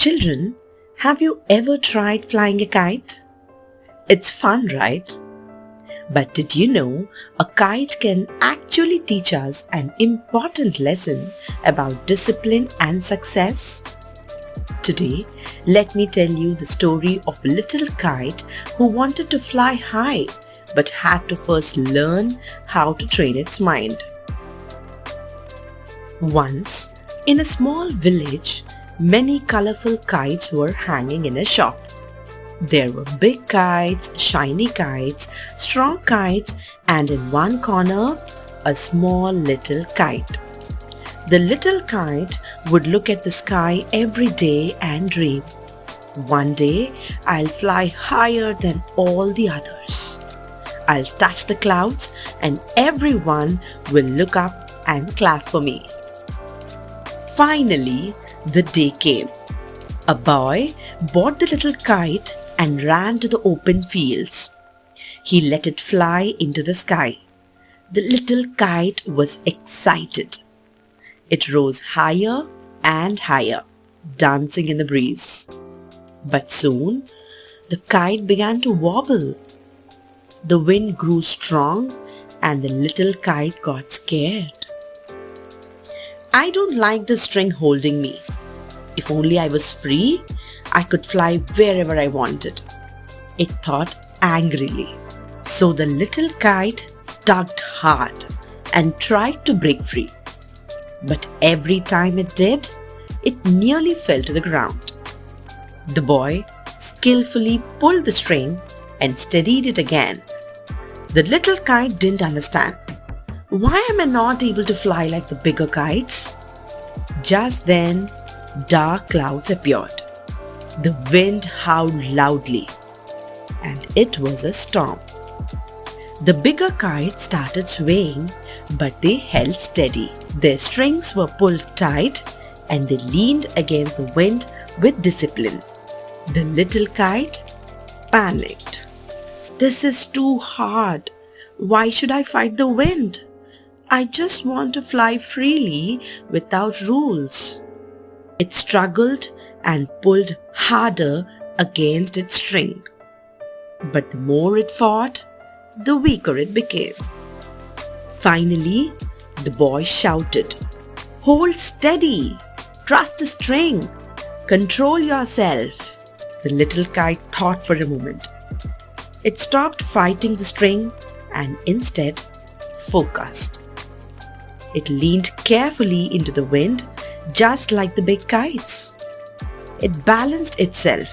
Children, have you ever tried flying a kite? It's fun, right? But did you know a kite can actually teach us an important lesson about discipline and success? Today, let me tell you the story of a little kite who wanted to fly high but had to first learn how to train its mind. Once, in a small village, many colorful kites were hanging in a shop. There were big kites, shiny kites, strong kites, and in one corner, a small little kite. The little kite would look at the sky every day and dream, "One day, I'll fly higher than all the others. I'll touch the clouds and everyone will look up and clap for me." Finally, the day came. A boy bought the little kite and ran to the open fields. He let it fly into the sky. The little kite was excited. It rose higher and higher, dancing in the breeze. But soon, the kite began to wobble. The wind grew strong and the little kite got scared. "I don't like the string holding me. If only I was free, I could fly wherever I wanted," it thought angrily. So the little kite tugged hard and tried to break free. But every time it did, it nearly fell to the ground. The boy skillfully pulled the string and steadied it again. The little kite didn't understand. "Why am I not able to fly like the bigger kites?" Just then, dark clouds appeared. The wind howled loudly, and it was a storm. The bigger kites started swaying, but they held steady. Their strings were pulled tight, and they leaned against the wind with discipline. The little kite panicked. "This is too hard. Why should I fight the wind? I just want to fly freely without rules." It struggled and pulled harder against its string. But the more it fought, the weaker it became. Finally, the boy shouted, "Hold steady! Trust the string! Control yourself!" The little kite thought for a moment. It stopped fighting the string and instead focused. It leaned carefully into the wind, just like the big kites. It balanced itself,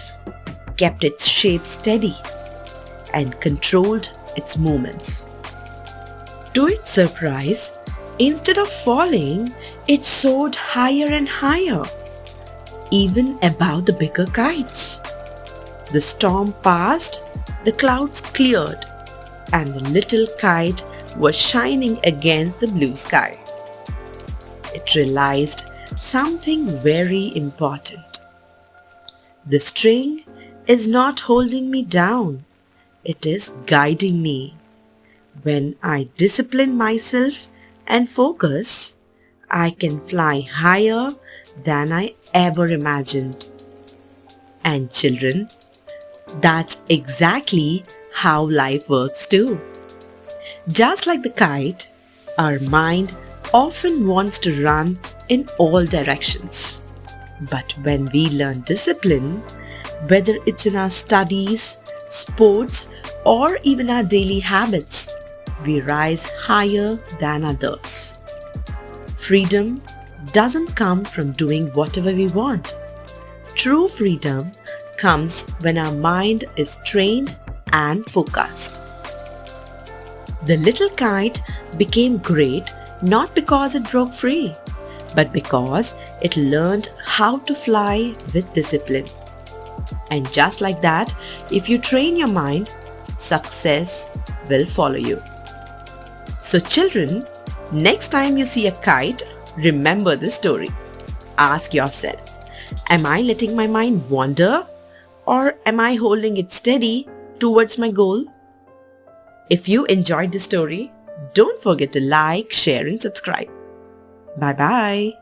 kept its shape steady, and controlled its movements. To its surprise, instead of falling, it soared higher and higher, even above the bigger kites. The storm passed, the clouds cleared, and the little kite was shining against the blue sky. It realized something very important. The string is not holding me down. It is guiding me. When I discipline myself and focus, I can fly higher than I ever imagined. And children, that's exactly how life works too. Just like the kite, our mind often wants to run in all directions. But when we learn discipline, whether it's in our studies, sports, or even our daily habits, we rise higher than others. Freedom doesn't come from doing whatever we want. True freedom comes when our mind is trained and focused. The little kite became great not because it broke free, but because it learned how to fly with discipline. And just like that, if you train your mind, success will follow you. So children, next time you see a kite, remember this story. Ask yourself, am I letting my mind wander, or am I holding it steady towards my goal? If you enjoyed the story, don't forget to like, share and subscribe. Bye-bye.